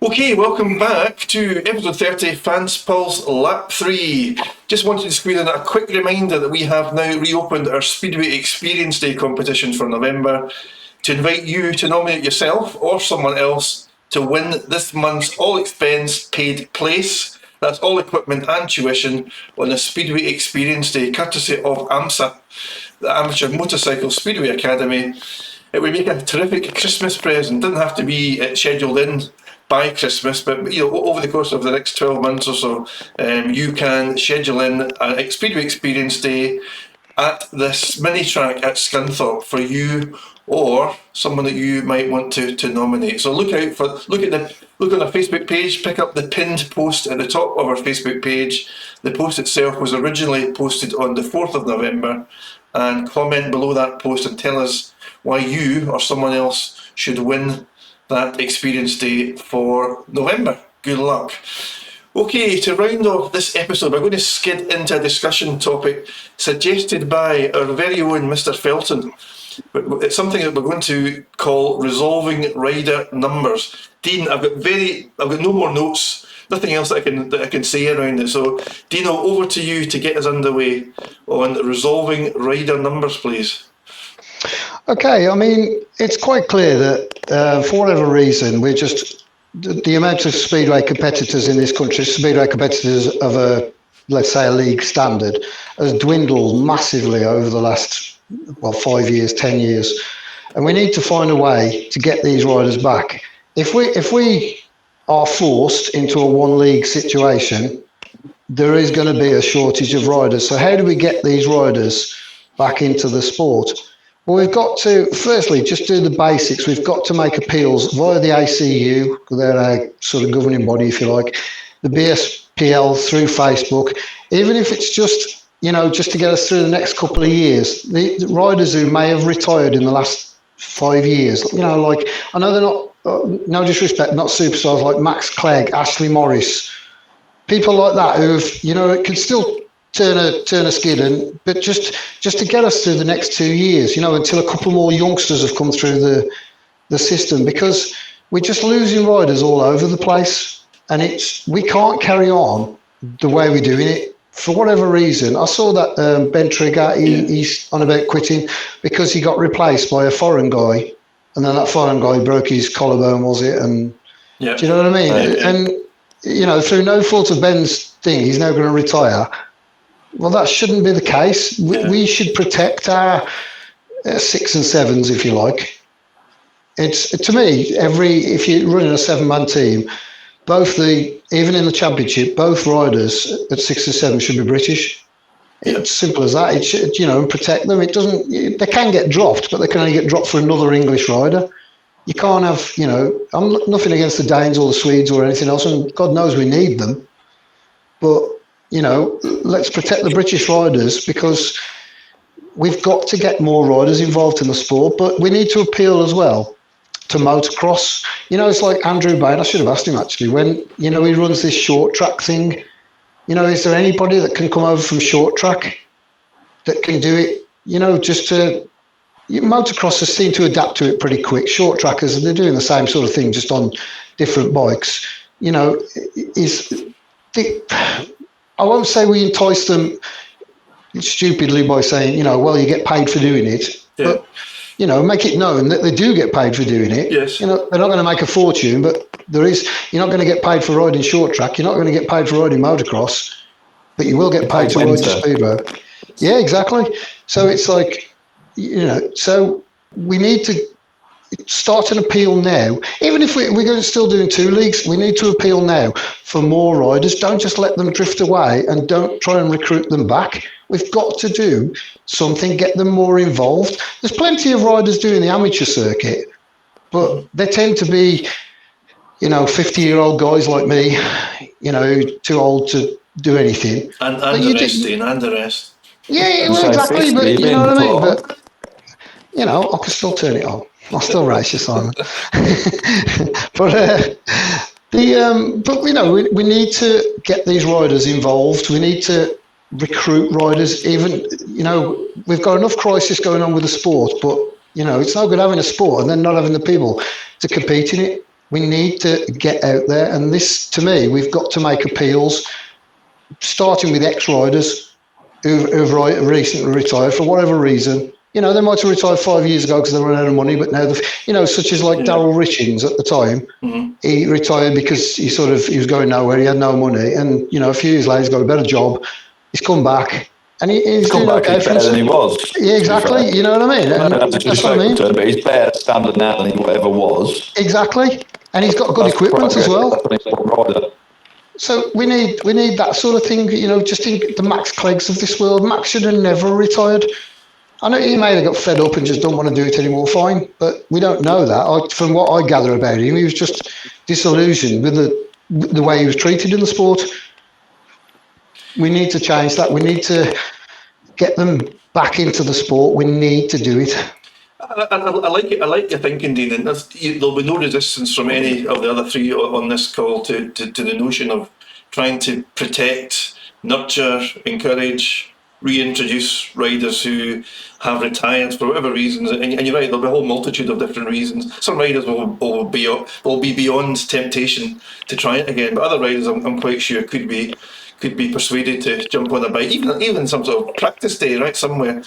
Okay, welcome back to episode 30, Fans Pulse Lap 3. Just wanted to squeeze in a quick reminder that we have now reopened our Speedway Experience Day competition for November to invite you to nominate yourself or someone else to win this month's all-expense paid place. That's all equipment and tuition on the Speedway Experience Day, courtesy of AMSA, the Amateur Motorcycle Speedway Academy. It would make a terrific Christmas present. Doesn't have to be scheduled in by Christmas, but over the course of the next 12 months or so, you can schedule in a Speedway Experience Day at this mini track at Scunthorpe for you or someone that you might want to nominate. So look on our Facebook page, pick up the pinned post at the top of our Facebook page. The post itself was originally posted on the 4th of November, and comment below that post and tell us why you or someone else should win that experience day for November. Good luck. Okay, to round off this episode, we're going to skid into a discussion topic suggested by our very own Mr. Felton. It's something that we're going to call resolving rider numbers. Dean, I've got no more notes, nothing else that I can say around it. So, Dino, over to you to get us underway on resolving rider numbers, please. Okay, I mean, it's quite clear that for whatever reason, we're just, the amount of speedway competitors in this country, speedway competitors of let's say a league standard, has dwindled massively over the last, 5 years, 10 years. And we need to find a way to get these riders back. If we are forced into a one league situation, there is going to be a shortage of riders. So how do we get these riders back into the sport? Well, we've got to, firstly, just do the basics. We've got to make appeals via the ACU, they're a sort of governing body, if you like, the BSPL through Facebook, even if it's just, just to get us through the next couple of years. The riders who may have retired in the last 5 years, like, I know they're not, no disrespect, not superstars like Max Clegg, Ashley Morris, people like that who have, can still turn a skid, but just to get us through the next 2 years, until a couple more youngsters have come through the system, because we're just losing riders all over the place, and we can't carry on the way we're doing it for whatever reason. I saw that Ben Trigger, he's on about quitting because he got replaced by a foreign guy, and then that foreign guy broke his collarbone, was it? And do you know what I mean? And through no fault of Ben's thing, he's now going to retire. Well, that shouldn't be the case. We should protect our 6 and 7s, if you like. It's, to me, if you're running a 7-man team, even in the championship, both riders at 6 and 7 should be British. It's simple as that. It should, and protect them. It doesn't. They can get dropped, but they can only get dropped for another English rider. You can't have, I'm nothing against the Danes or the Swedes or anything else, and God knows we need them, but let's protect the British riders, because we've got to get more riders involved in the sport, but we need to appeal as well to motocross. It's like Andrew Bain, I should have asked him actually, when, he runs this short track thing, is there anybody that can come over from short track that can do it, just to, motocrossers seem to adapt to it pretty quick. Short trackers, they're doing the same sort of thing, just on different bikes, I won't say we entice them stupidly by saying, well, you get paid for doing it, but, make it known that they do get paid for doing it. Yes. They're not going to make a fortune, but you're not going to get paid for riding short track. You're not going to get paid for riding motocross, but you will get paid to ride the speedway. Yeah, exactly. So it's like, so we need to start an appeal now. Even if we're going to still doing 2 leagues, we need to appeal now for more riders. Don't just let them drift away, and don't try and recruit them back. We've got to do something, get them more involved. There's plenty of riders doing the amateur circuit, but they tend to be, 50-year-old guys like me, too old to do anything. And the rest. Yeah, well, exactly. But you know what I mean? But, I can still turn it on. I'll still race you, Simon. But we need to get these riders involved. We need to recruit riders. Even, we've got enough crisis going on with the sport, but, it's no good having a sport and then not having the people to compete in it. We need to get out there, and this, to me, we've got to make appeals, starting with ex-riders who've recently retired for whatever reason. You know, they might have retired 5 years ago because they ran out of money, but now, you know, such as like Darryl Richings at the time, he retired because he was going nowhere. He had no money, and you know, a few years later, he's got a better job. He's come back, and he's Come doing back, okay he's for better than himself. he was. Yeah, exactly. You know what I mean? And No, that's that's what I mean. to him, but he's better standard now than he ever was. Exactly, and he's got good equipment as well. So we need that sort of thing, you know, just in the Max Cleggs of this world. Max should have never retired. I know he may have got fed up and just don't want to do it anymore, fine, but we don't know that. From what I gather about him, he was just disillusioned with the way he was treated in the sport. We need to change that. We need to get them back into the sport. We need to do it. I like it. I like your thinking, Dean. And there'll be no resistance from any of the other three on this call to the notion of trying to protect, nurture, encourage, reintroduce riders who have retired for whatever reasons. And you're right, there'll be a whole multitude of different reasons. Some riders will be beyond temptation to try it again, but other riders, I'm quite sure, could be persuaded to jump on a bike, even some sort of practice day, right, somewhere.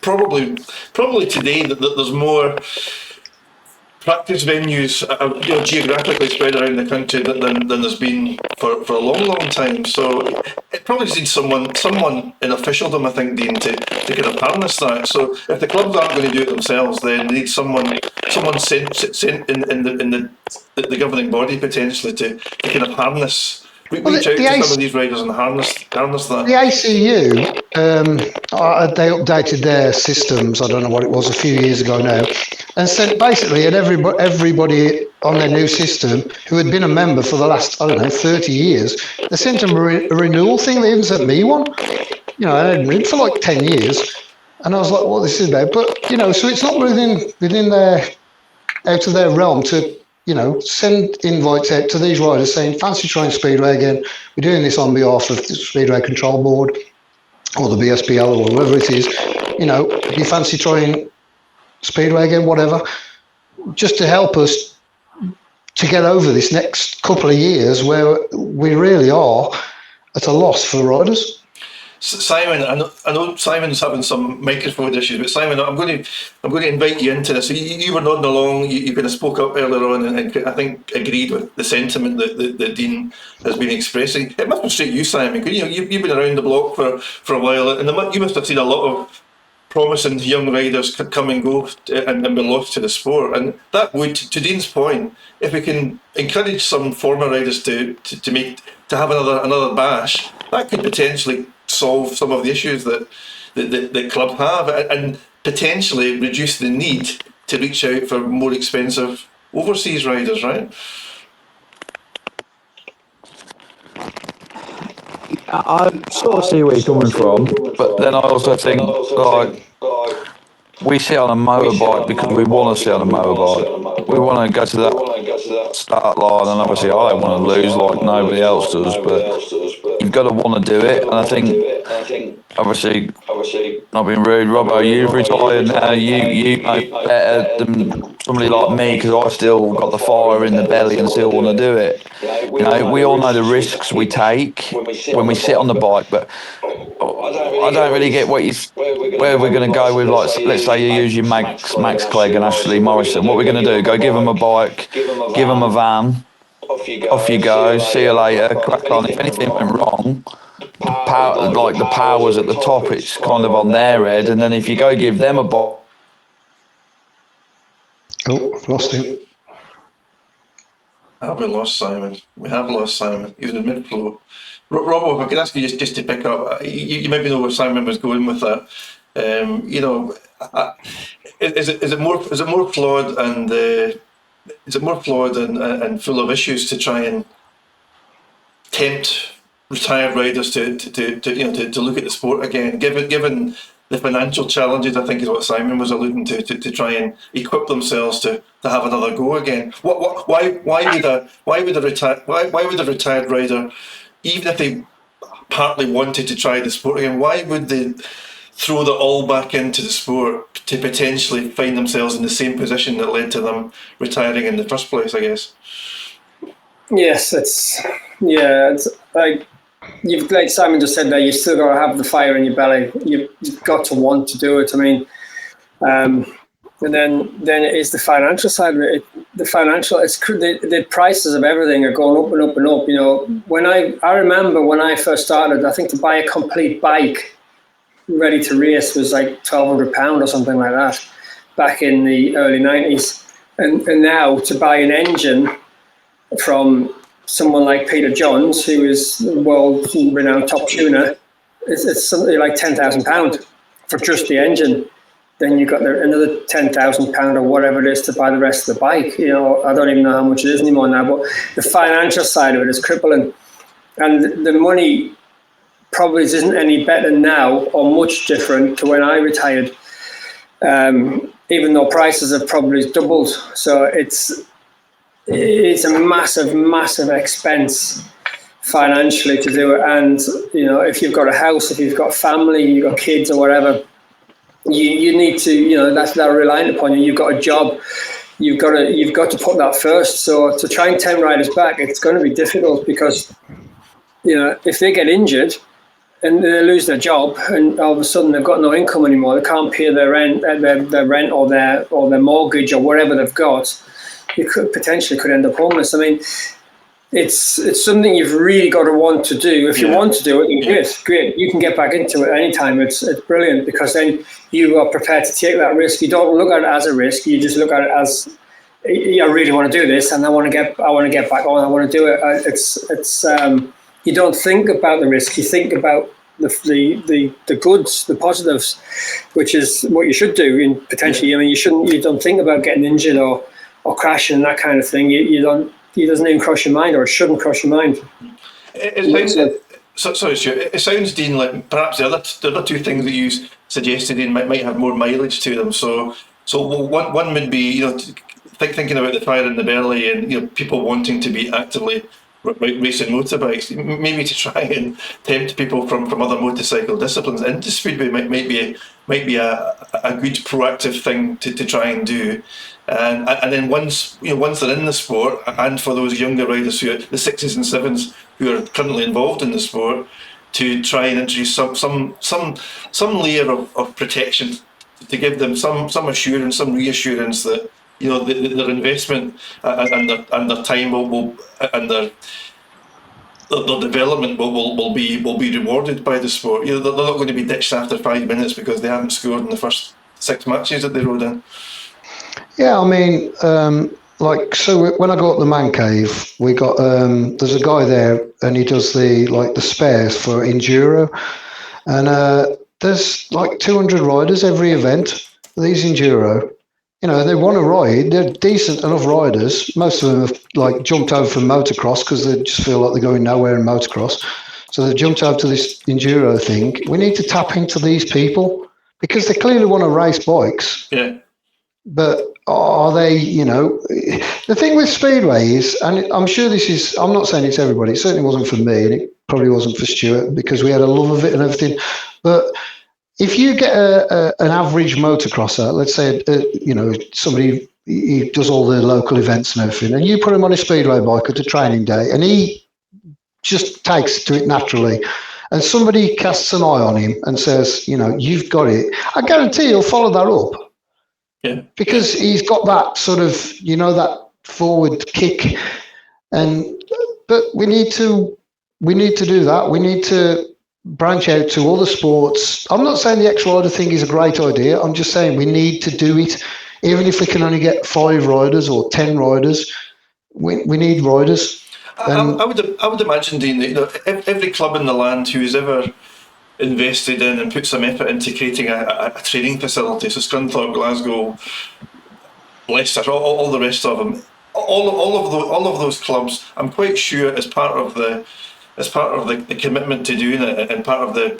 Probably today that there's more practice venues, geographically spread around the country than there's been for a long time. So it probably needs someone in officialdom, I think, Dean, to kind of harness that. So if the clubs aren't going to do it themselves, then they need someone sent in the governing body potentially to kind of harness. Reach out to some of these riders and harness that. The ACU, they updated their systems, I don't know what it was, a few years ago now, and sent basically and everybody on their new system who had been a member for the last, 30 years, they sent them a renewal thing. They even sent me one. You know, I hadn't ridden for like 10 years. And I was like, what this is about? But, you know, so it's not within out of their realm to, you know, send invites out to these riders saying, fancy trying Speedway again. We're doing this on behalf of the Speedway Control Board or the BSPL or whoever it is. You know, if you fancy trying Speedway again, whatever, just to help us to get over this next couple of years where we really are at a loss for riders. Simon, I know Simon's having some microphone issues, but Simon, I'm going to invite you into this. So you were nodding along. You kind of spoke up earlier on, and I think agreed with the sentiment that Dean has been expressing. It must frustrate you, Simon, because you've been around the block for a while, and you must have seen a lot of promising young riders come and go and be lost to the sport. And that would, to Dean's point, if we can encourage some former riders to have another bash, that could potentially solve some of the issues that the club have, and potentially reduce the need to reach out for more expensive overseas riders, right? I sort of see where you're coming from, but then I also think, like, we sit on a motorbike because we want to sit on a motorbike. We want to go to that start line, and obviously I don't want to lose like nobody else does, but you've got to want to do it. And I think, obviously, not being rude, Robbo, you've retired now. You know better than somebody like me because I still got the fire in the belly and still want to do it. You know, we all know the risks we take when we sit on the bike, but I don't really get where we're going to go with, like, let's say you use your Max Clegg and Ashley Morrison. What we're going to do, go give them a bike, give them a van, off you go, see you later, crack on. If anything went wrong, the powers at the top, it's kind of on their head, and then if you go give them a bike... Oh, lost him. Have we lost Simon? We have lost Simon. He was in mid-flow. Robbo, if I could ask you just to pick up, you maybe know where Simon was going with that. Is it more flawed and full of issues to try and tempt retired riders to look at the sport again, given the financial challenges? I think is what Simon was alluding to try and equip themselves to have another go again. Why would a retired rider, even if they partly wanted to try the sport again, why would they throw their all back into the sport to potentially find themselves in the same position that led to them retiring in the first place, I guess. Yes, it's like you've, like Simon just said there, you've still got to have the fire in your belly. You've got to want to do it. I mean, and then it is the financial side of it. The financial, the prices of everything are going up and up and up. You know, when I remember when I first started, I think to buy a complete bike ready to race was like £1,200 or something like that back in the early 90s. And now to buy an engine from someone like Peter Johns, who is the world-renowned top tuner, it's something like £10,000 for just the engine. Then you've got another £10,000 or whatever it is to buy the rest of the bike. You know, I don't even know how much it is anymore now, but the financial side of it is crippling. And the money probably isn't any better now or much different to when I retired, even though prices have probably doubled. So it's a massive, massive expense financially to do it. And, you know, if you've got a house, if you've got family, you've got kids or whatever, you need to, you know, they're relying upon you. You've got a job. You've got to put that first. So to try and 10 riders back, it's going to be difficult because, you know, if they get injured and they lose their job and all of a sudden they've got no income anymore, they can't pay their rent or their mortgage or whatever they've got, you could end up homeless. I mean, it's something you've really got to want to do. If you want to do it, great. You can get back into it anytime. It's brilliant because then you are prepared to take that risk. You don't look at it as a risk. You just look at it as, I really want to do this, and I want to get back on. I want to do it. It's you don't think about the risk. You think about the goods, the positives, which is what you should do. And potentially, I mean, you don't think about getting injured or crashing and that kind of thing. It doesn't even cross your mind, or it shouldn't cross your mind. Sorry, Stuart. It sounds, Dean, like perhaps the other two things that you suggested, Dean, might have more mileage to them. So one would be, you know, thinking about the fire in the belly and, you know, people wanting to be actively racing motorbikes, maybe to try and tempt people from other motorcycle disciplines into Speedway might be a good proactive thing to try and do. And then once they're in the sport, and for those younger riders who are the 6s and 7s who are currently involved in the sport, to try and introduce some layer of protection to give them some assurance, some reassurance that, you know, their investment and their time and their development will be rewarded by the sport. You know, they're not going to be ditched after 5 minutes because they haven't scored in the first 6 matches that they rode in. Yeah, I mean, so when I go up the man cave, we got there's a guy there, and he does the spares for enduro, and there's like 200 riders every event. These enduro, you know, they want to ride. They're decent enough riders. Most of them have like jumped over from motocross because they just feel like they're going nowhere in motocross. So they've jumped over to this enduro thing. We need to tap into these people because they clearly want to race bikes. Yeah. But are they, you know, the thing with Speedway is, and I'm sure this is, I'm not saying it's everybody, it certainly wasn't for me, and it probably wasn't for Stuart because we had a love of it and everything. But if you get an average motocrosser, let's say, you know, somebody he does all the local events and everything, and you put him on a Speedway bike at a training day, and he just takes to it naturally, and somebody casts an eye on him and says, you know, you've got it, I guarantee he'll follow that up. Yeah. Because he's got that sort of, you know, that forward kick, but we need to do that. We need to branch out to other sports. I'm not saying the X-Rider thing is a great idea. I'm just saying we need to do it, even if we can only get 5 riders or 10 riders. We need riders. I would imagine, Dean, that, you know, every club in the land who's ever invested in and put some effort into creating a training facility, so Scunthorpe, Glasgow, Leicester, all the rest of them, all of those clubs, I'm quite sure as part of the commitment to doing it and part of the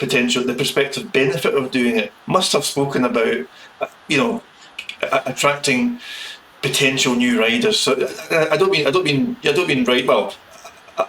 prospective benefit of doing it, must have spoken about, you know, attracting potential new riders. So I don't mean right. Well,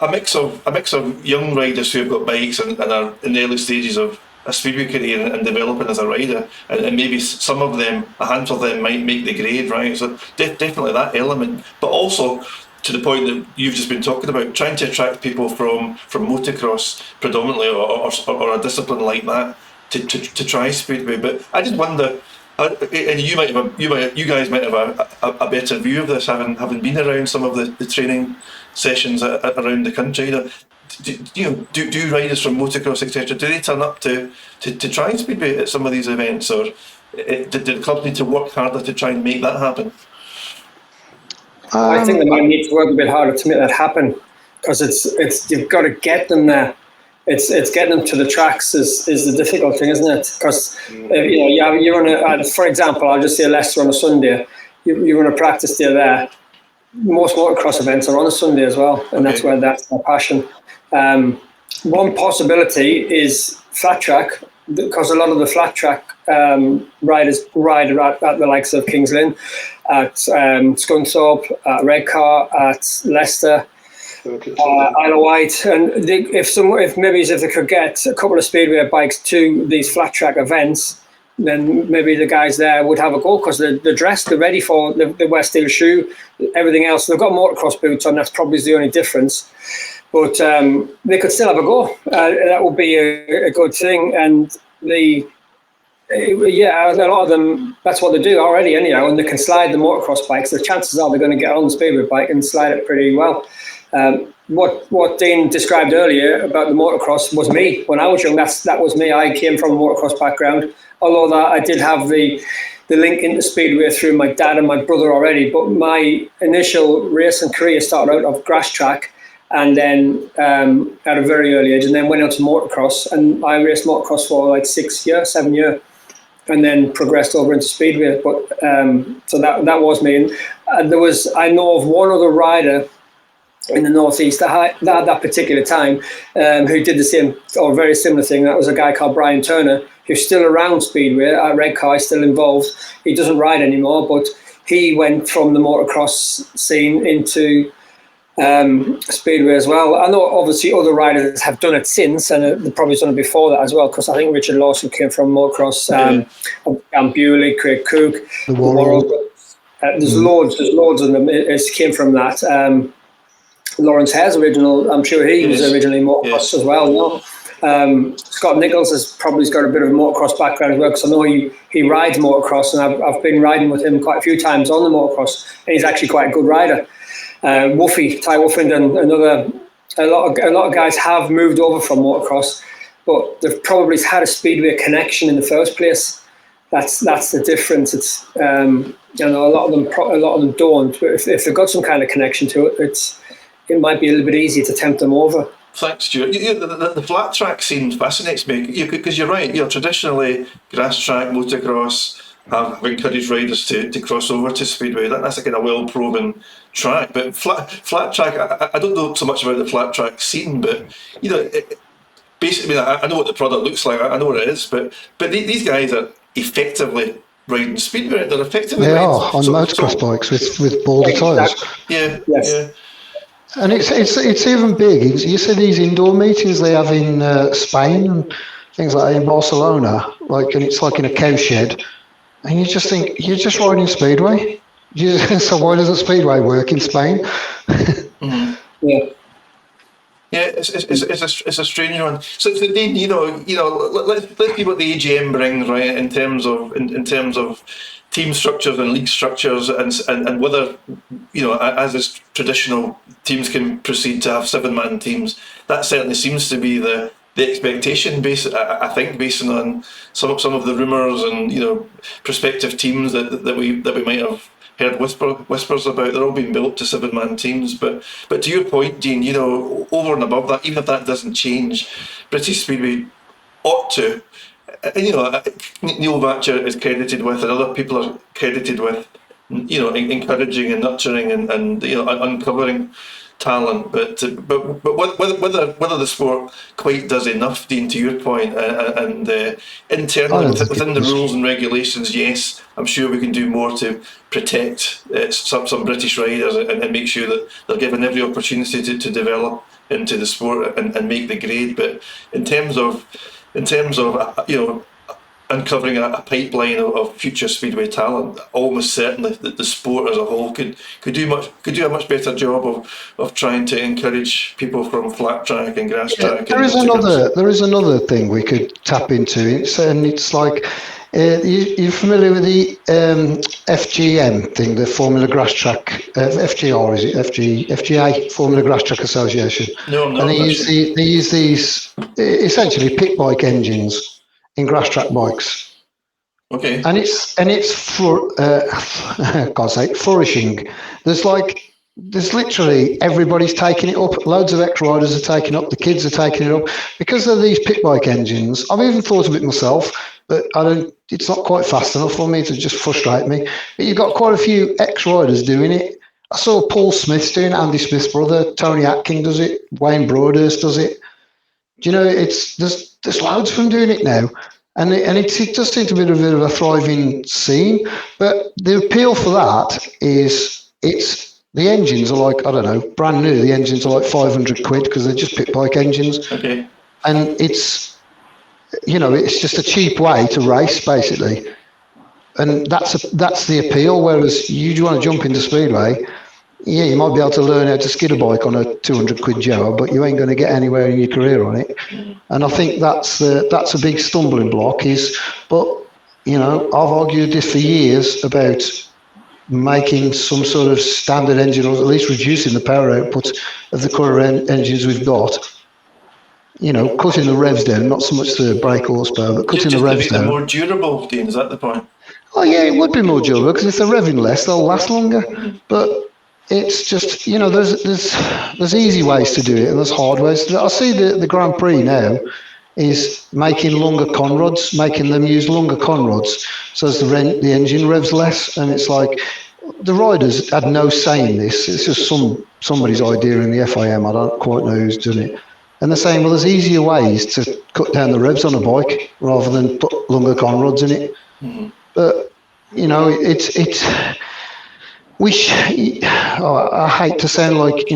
a mix of young riders who have got bikes and are in the early stages of a speedway career and developing as a rider, and maybe some of them, a handful of them, might make the grade, right? So definitely that element, but also to the point that you've just been talking about, trying to attract people from motocross predominantly, or a discipline like that, to try speedway. But I just wonder, and you guys might have a better view of this, having been around some of the training sessions around the country. Do riders from motocross, etc., do they turn up to try speedway at some of these events, or did the club need to work harder to try and make that happen? I think they might need to work a bit harder to make that happen, because it's you've got to get them there. It's getting them to the tracks is the difficult thing, isn't it? Because you run for example, I'll just say Leicester on a Sunday. You run a practice day there. Most motocross events are on a Sunday as well, and that's where that's their passion. One possibility is flat track, because a lot of the flat track riders ride at the likes of Kings Lynn, at Scunthorpe, at Redcar, at Leicester, Isle of Wight, and if they could get a couple of speedway bikes to these flat track events, then maybe the guys there would have a go, because they're dressed, they're ready for, they wear steel shoe, everything else. They've got motocross boots on, that's probably the only difference. But they could still have a go. That would be a good thing. And a lot of them, that's what they do already anyhow, and they can slide the motocross bikes. The chances are they're going to get on the speedway bike and slide it pretty well. What Dean described earlier about the motocross was me when I was young. That was me. I came from a motocross background, although that I did have the link into speedway through my dad and my brother already. But my initial racing career started out of grass track, and then at a very early age, and then went on to motocross, and I raced motocross for like 7 years, and then progressed over into speedway. But so that was me. And I know of one other rider in the northeast at that particular time who did the same or very similar thing. That was a guy called Brian Turner, who's still around speedway at Redcar, still involved. He doesn't ride anymore, but he went from the motocross scene into speedway as well. I know obviously other riders have done it since, and they've probably done it before that as well, because I think Richard Lawson came from motocross, Cam Bewley, Craig Cook, the World. There's loads of them. It came from that. Lawrence Hare's original, I'm sure he was originally motocross as well. No? Scott Nichols has probably got a bit of a motocross background as well, because I know he rides motocross, and I've been riding with him quite a few times on the motocross, and he's actually quite a good rider. Ty Woofington, a lot of guys have moved over from motocross, but they've probably had a speedway connection in the first place. That's the difference. It's a lot of them don't. But if they've got some kind of connection to it, it might be a little bit easier to tempt them over. Thanks, Stuart. The flat track scene fascinates me, because you're right. Traditionally, grass track, motocross have encouraged riders to cross over to speedway. That's a kind of well-proven track. But flat track, I don't know so much about the flat track scene, but basically, I know what the product looks like. I know what it is, but these guys are effectively riding speedway. They're effectively they are on motocross bikes with baldy tyres. Yeah, yes. Yeah. And it's even big. You see these indoor meetings they have in Spain and things like that, in Barcelona, and it's like in a cow shed, and you just think you're just riding speedway. So why doesn't speedway work in Spain? Mm-hmm. Yeah. Yeah, it's a strange one. So Dean, let's see what the AGM brings, right? In terms of team structures and league structures, and whether, as is traditional, teams can proceed to have 7-man teams. That certainly seems to be the expectation, based on some of the rumours and prospective teams that we might have heard whispers about. They're all being built to 7-man teams. But to your point, Dean, over and above that, even if that doesn't change, British Speedway ought to. Neil Vatcher is credited with, and other people are credited with, encouraging and nurturing and uncovering talent. But whether the sport quite does enough, Dean, to your point, and internally within the rules and regulations, yes, I'm sure we can do more to protect some British riders and make sure that they're given every opportunity to develop into the sport and make the grade. But in terms of in terms of uncovering a pipeline of future speedway talent, almost certainly that the sport as a whole could do a much better job of trying to encourage people from flat track and grass track. There is another thing we could tap into, and it's like you're familiar with the FGM thing, the Formula Grass Track, FGR is it? FGA, Formula Grass Track Association. No, I'm not. And they use these essentially pit bike engines in grass track bikes. Okay. And it's God's sake, flourishing. There's literally everybody's taking it up. Loads of ex-riders are taking it up. The kids are taking it up because of these pit bike engines. I've even thought of it myself, but it's not quite fast enough for me to just frustrate me. But you've got quite a few ex-riders doing it. I saw Paul Smith doing it, Andy Smith's brother. Tony Atkin does it. Wayne Broadhurst does it. Do you know, there's loads of them doing it now, and it does seem to be a bit of a thriving scene. But the appeal for that is the engines are like, I don't know, brand new. The engines are like 500 quid because they're just pit bike engines. Okay. And it's just a cheap way to race basically, and that's the appeal. Whereas you want to jump into Speedway. Yeah, you might be able to learn how to skid a bike on a 200 quid Joe, but you ain't going to get anywhere in your career on it. And I think that's a big stumbling block. I've argued this for years about making some sort of standard engine, or at least reducing the power output of the current engines we've got. Cutting the revs down, not so much the brake horsepower, but cutting the revs down. More durable, Dean, is that the point? Oh yeah, it would be more durable because if they're revving less, they'll last longer. But it's just, there's easy ways to do it and there's hard ways to do it. I see the Grand Prix now is making longer conrods, making them use longer conrods so as the engine revs less. And it's like, the riders had no say in this. It's just somebody's idea in the FIM. I don't quite know who's done it. And they're saying, well, there's easier ways to cut down the revs on a bike rather than put longer conrods in it. Mm-hmm. But, I hate to sound like,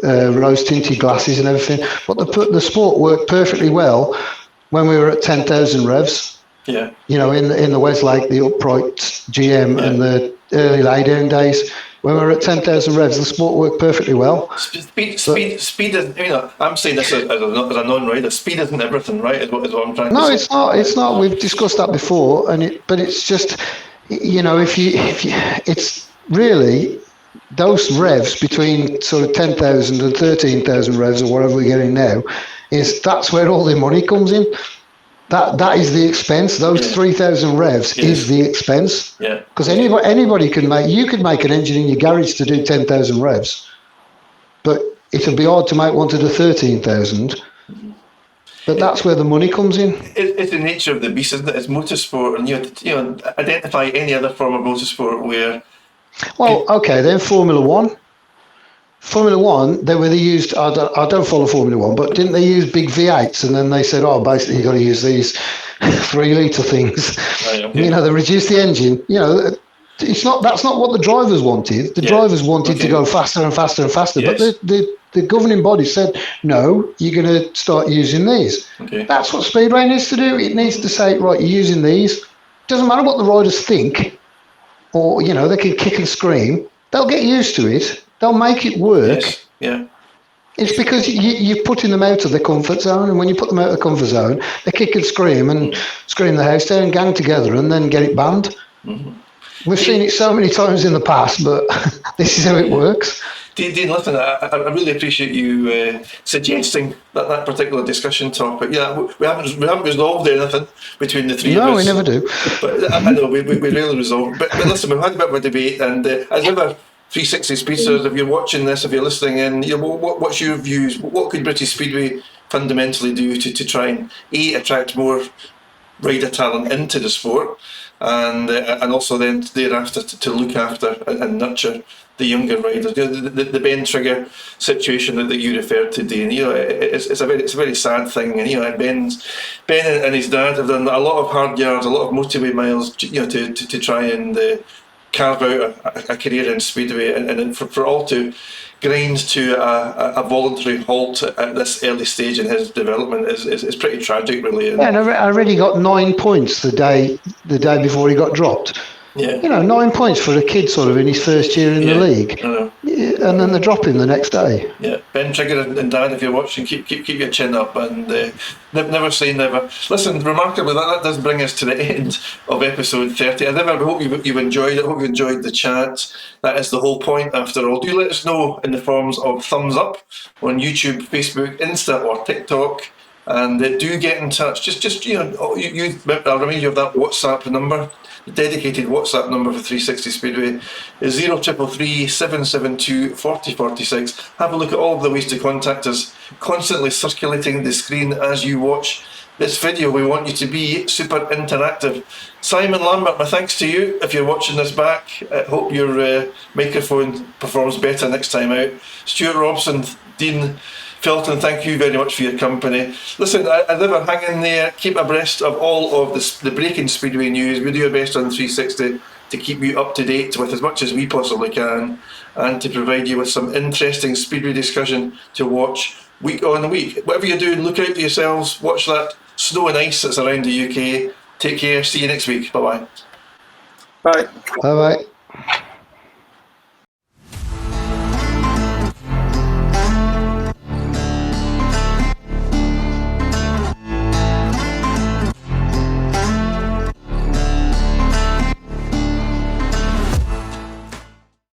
rose-tinted glasses and everything, but the sport worked perfectly well when we were at 10,000 revs. Yeah. In the Westlake, the upright GM and the early laydown days. When we were at 10,000 revs, the sport worked perfectly well. Speed isn't, I'm saying this as a non-rider, speed isn't everything, right, is what I'm trying to say. No, it's not. It's not. We've discussed that before, but it's just, it's really those revs between sort of 10,000 and 13,000 revs or whatever we're getting now, that's where all the money comes in. That is the expense. Those 3,000 revs is the expense. Yeah. Because anybody can make an engine in your garage to do 10,000 revs, but it'll be hard to make one to do 13,000. But that's where the money comes in. It's the nature of the beast, isn't it? It's motorsport, and identify any other form of motorsport where. Well, okay, then Formula One. Formula One, they used, I don't follow Formula One, but didn't they use big V8s? And then they said, basically you've got to use these 3-litre things. Right, okay. They reduced the engine. That's not what the drivers wanted. The drivers wanted to go faster and faster and faster. Yes. But the governing body said, no, you're going to start using these. Okay. That's what Speedway needs to do. It needs to say, right, you're using these. Doesn't matter what the riders think, or, they can kick and scream. They'll get used to it. They'll make it work. Yes. Yeah. It's because you're putting them out of their comfort zone, and when you put them out of the comfort zone, they kick and scream the house down, gang together, and then get it banned. Mm-hmm. We've seen it so many times in the past, but this is how it works. Dean, listen, I really appreciate you suggesting that particular discussion topic. Yeah, we haven't resolved anything between the three of us. No, we never do. But I know we rarely resolve. But listen, we've had a bit of a debate, and as ever, 360 Speedsters, if you're watching this, if you're listening in, what's your views? What could British Speedway fundamentally do to try and attract more rider talent into the sport, and also then thereafter to look after and nurture the younger riders? The Ben Trigger situation that you referred to, Dean, it's a very sad thing, and Ben and his dad have done a lot of hard yards, a lot of motorway miles, to try and carve out a career in Speedway, and for all to grind to a voluntary halt at this early stage in his development is pretty tragic, really. Yeah, and I already got 9 points the day before he got dropped. Yeah. You know, 9 points for a kid sort of in his first year in the league. I know. Yeah, and then they drop him the next day. Yeah, Ben Trigger and Dan, if you're watching, keep your chin up and never say never. Listen, remarkably, that does bring us to the end of episode 30. I hope you've enjoyed it. I hope you enjoyed the chat. That is the whole point, after all. Do let us know in the forms of thumbs up on YouTube, Facebook, Insta, or TikTok. And do get in touch. Just you know, I'll remind you of that WhatsApp number. The dedicated WhatsApp number for 360 Speedway is 0333 772 4046. Have a look at all of the ways to contact us, constantly circulating the screen as you watch this video. We want you to be super interactive. Simon Lambert, my thanks to you if you're watching this back. I hope your microphone performs better next time out. Stuart Robson, Dean Felton, thank you very much for your company. Listen, I never hang in there. Keep abreast of all of the breaking Speedway news. We do our best on 360 to keep you up to date with as much as we possibly can, and to provide you with some interesting Speedway discussion to watch week on week. Whatever you're doing, look out for yourselves. Watch that snow and ice that's around the UK. Take care. See you next week. Bye-bye. Bye. Bye-bye.